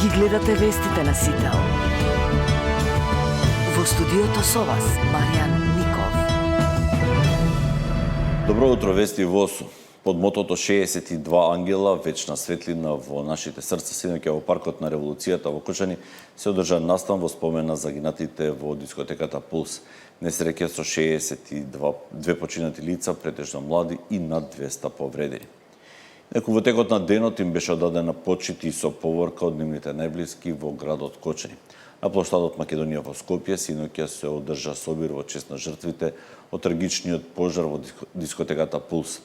Ги гледате вестите на Сител. Во студиото со вас, Маријан Ников. Добро утро, вести ВОСУ. Под мотото 62 ангела, вечна светлина во нашите срца, синоќа во паркот на Револуцијата во Кочани се одржа настан во спомен на загинатите во дискотеката Пулс. Несреќа со 62 починати лица, претежно млади и над 200 повредени. Неку во текот на денот им беше одадена почит и со поворка од нивните најблиски во градот Кочани. На плоштадот Македонија во Скопје синоќа се одржа собир во чест на жртвите од трагичниот пожар во дискотеката Пулс,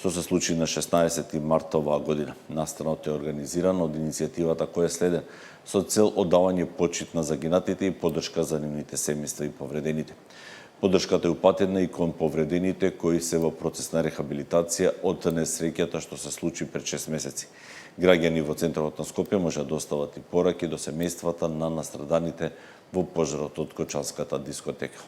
што се случи на 16 март оваа година. Настанот е организиран од иницијативата Кој е следен, со цел оддавање почит на загинатите и поддршка за нивните семејства и повредените. Поддршката е упатена и кон повредените кои се во процес на рехабилитација од несреќата што се случи пред 6 месеци. Граѓани во центарот на Скопје може да достават и пораки до семејствата на настраданите во пожарот од Кочанската дискотека.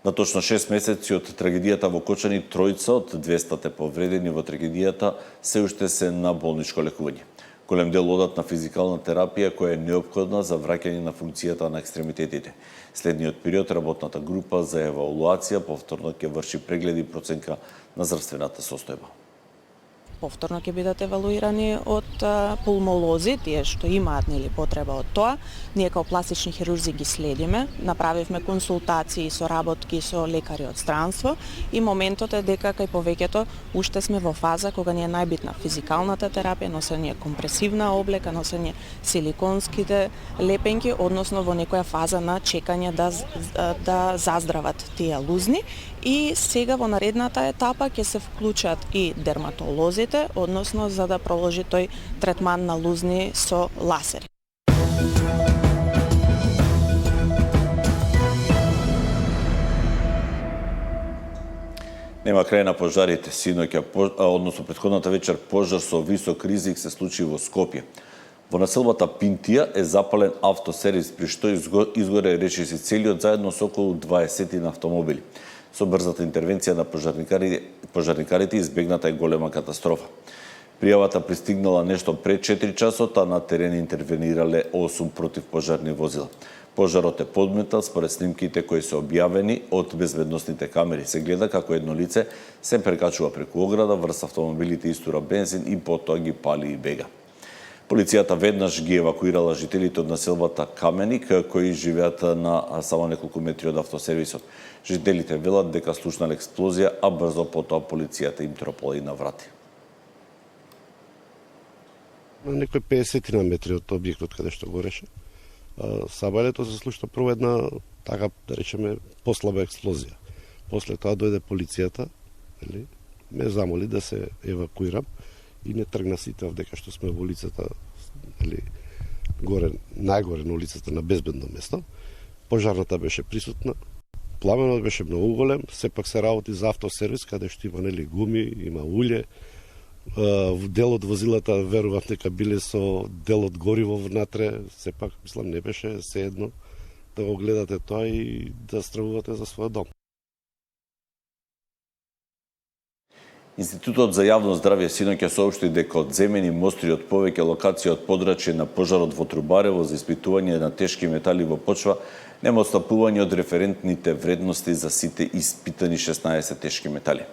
На точно 6 месеци од трагедијата во Кочани, тројца од 200 повредени во трагедијата се уште се на болничко лекување. Голем дел одат на физикална терапија која е неопходна за враќање на функцијата на екстремитетите. Следниот период работната група за евалуација повторно ќе врши преглед и проценка на здравствената состојба. Повторно ќе бидат евалуирани од пулмолози, тие што имаат потреба од тоа. Ние како пластични хирурзи ги следиме, направивме консултации со работки со лекари од странство и моментот е дека кај повеќето уште сме во фаза кога ни е најбитна физикалната терапија, носење компресивна облека, носење силиконските лепенки, односно во некоја фаза на чекање да заздрават тие лузни. И сега во наредната етапа ќе се вклучат и дерматолозите, односно за да проложи тој третман на лузни со ласери. Нема крај на пожарите. Синоќа, односно претходната вечер, пожар со висок ризик се случи во Скопје. Во населбата Пинтија е запален автосервис, при што изгоре речиси целиот заедно со околу 20 на автомобили. Со брзата интервенција на пожарникарите избегната е голема катастрофа. Пријавата пристигнала нешто пред 4 часот, а на терен интервенирале 8 противпожарни возила. Пожарот е подметал според снимките кои се објавени од безбедносните камери. Се гледа како едно лице се прекачува преку ограда, врз автомобилите истура бензин и потоа ги пали и бега. Полицијата веднаш ги евакуирала жителите од населбата Каменик, кои живеат на само неколку метри од автосервисот. Жителите велат дека слушнале експлозија, а брзо потоа полицијата им тропала и на врати. На некои 50 на метри од објектот каде што гореше, сабајлето се слушна прво една, така да речеме, послаба експлозија. После тоа дојде полицијата, ме замоли да се евакуирам и не тргна сите дека што сме во улицата, горе, најгоре на улицата на безбедно место. Пожарната беше присутна, пламенот беше многу голем, сепак се работи за автосервис, каде што има гуми, има улје, дел од возилата верувам дека биле со дел од гориво внатре, сепак мислам не беше седно да го гледате тоа и да стравувате за својот дом. Институтот за јавно здравје синоќа соопшти дека одземени мостри од повеќе локации од подрачје на пожарот во Трубарево за испитување на тешки метали во почва нема отстапување од референтните вредности за сите испитани 16 тешки метали.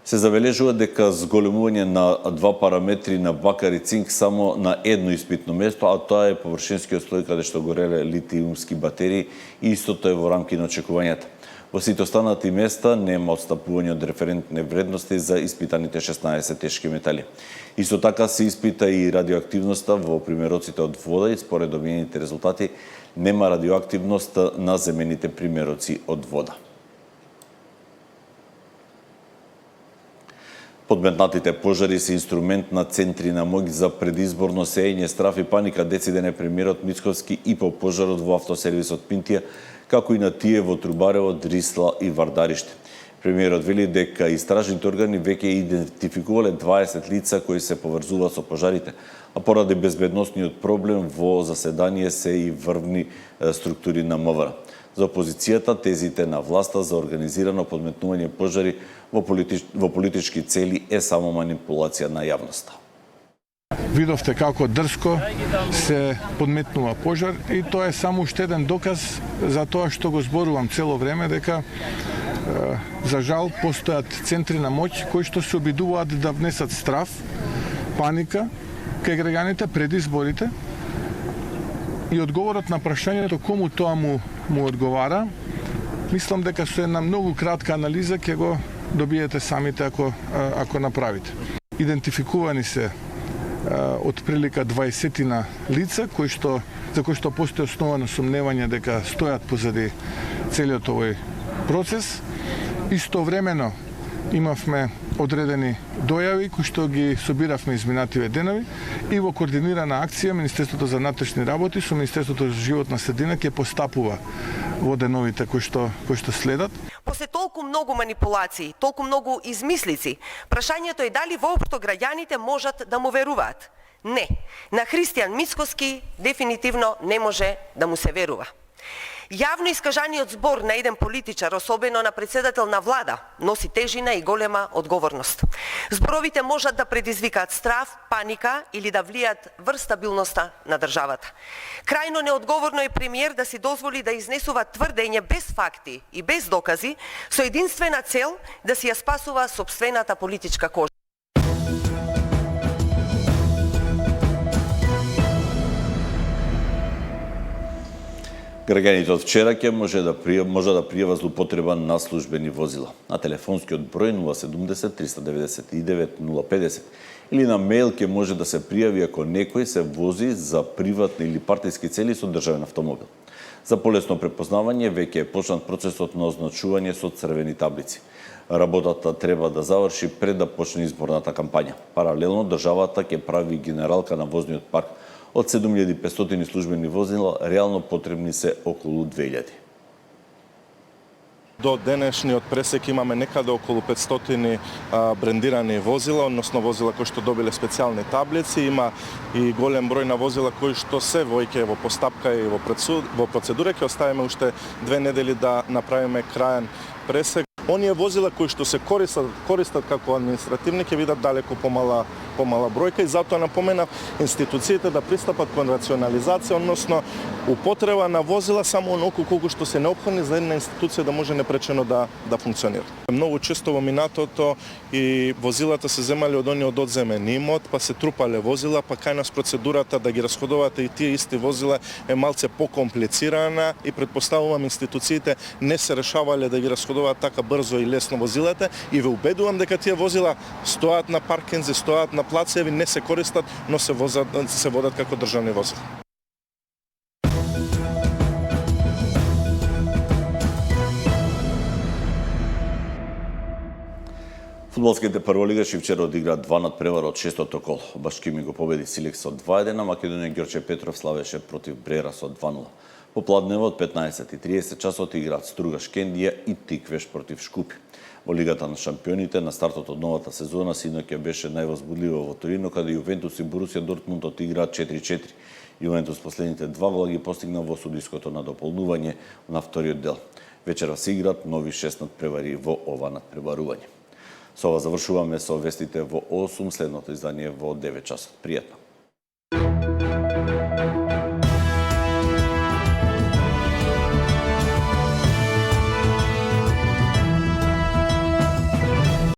Се забележува дека зголемување на 2 параметри на бакар и цинк само на едно испитно место, а тоа е површинскиот слој каде што гореле литиумски батерии и истото е во рамки на очекувањата. Во сите останати места нема отстапување од референтни вредности за испитаните 16 тешки метали. Исто така се испита и радиоактивноста во примероците од вода и според добиените резултати нема радиоактивност на земените примероци од вода. Подметнатите пожари се инструмент на центри на моќ за предизборно сеење страф и паника, дециден е премиерот Мицковски и по пожарот во автосервисот Пинтија, како и на тие во Трубарево, Дрисла и Вардариште. Премиерот вели дека истражните органи веќе идентификувале 20 лица кои се поврзуваат со пожарите, а поради безбедносниот проблем во заседание се и врвни структури на МВР. За опозицијата тезите на власта за организирано подметнување пожари во политички цели е само манипулација на јавноста. Видовте како дрско се подметнува пожар и тоа е само уште еден доказ за тоа што го зборувам цело време, дека за жал постојат центри на моќ кои што се обидуваат да внесат страв, паника кај граѓаните пред изборите и одговорот на прашањето кому тоа му одговара, мислам дека со една многу кратка анализа ќе го добиете самите ако направите. Идентификувани се од прилика 20 лица за кои што постои основано сомневање дека стојат позади целиот овој процес. Истовремено имавме одредени дојави кои што ги собиравме изминативе денови и во координирана акција Министерството за внатрешни работи со Министерството за животна средина ќе постапува во деновите кои што следат. После толку многу манипулации, толку многу измислици, прашањето е дали воопшто граѓаните можат да му веруваат. Не. На Христијан Мицкоски дефинитивно не може да му се верува. Јавно искажаниот збор на еден политичар, особено на председател на влада, носи тежина и голема одговорност. Зборовите можат да предизвикаат страв, паника или да влијат врз стабилноста на државата. Крајно неодговорно е премиер да си дозволи да изнесува тврдење без факти и без докази со единствена цел да си ја спасува сопствената политичка кожа. Граѓаните од вчера ќе може да пријава злоупотреба на службени возила на телефонскиот број 070 399 050 или на мејл ќе може да се пријави ако некој се вози за приватни или партиски цели со државен автомобил. За полесно препознавање веќе е почнат процесот на означување со црвени таблици. Работата треба да заврши пред да почне изборната кампања. Паралелно државата ќе прави генералка на возниот парк. Од 7500 службени возила, реално потребни се околу 2000. До денешниот пресек имаме некаде околу 500 брендирани возила, односно возила кои што добиле специјални таблици. Има и голем број на возила кои што се војќе во постапка и во процедура. Ќе оставиме уште 2 недели да направиме крајен пресек. Оние возила кои што се користат како административни ќе видат далеку помала бројка и затоа напоменав институциите да пристапат кон рационализација, односно употреба на возила само онолку колку што се неопходни за една институција да може непречено да функционира. Многу често во минатото и возилата се земале од оние од одземен имот, па се трупале возила, па кај нас процедурата да ги расходувате и тие исти возила е малце покомплицирана и претпоставувам институциите не се решавале да ги расходуваат така брзо и лесно возилата и ве убедувам дека тие возила стојат на паркинзи, стојат на плацеви, не се користат, но се водат како државни возила. Фудбалските прволигаши вчера одигра 2 надпревара од 6-тото кол. Башкими го победи Силек со 2-1, а Македонија Ѓорче Петров славеше против Брера со 2-0. Попладнево од 15:30 часот играат Струга Шкендија и Тиквеш против Шкупи. Во Лигата на шампионите на стартот од новата сезона синоќа беше највозбудливо во Торино, каде Јувентус и Борусија Дортмунд одиграат 4-4. Јувентус последните 2 гола ги постигна во судиското на дополнување на вториот дел. Вечера се играат нови 6 надпревари во ова надпреварување. Со ова завршуваме со вестите во 8, следното издание во 9 часот. Пријатно.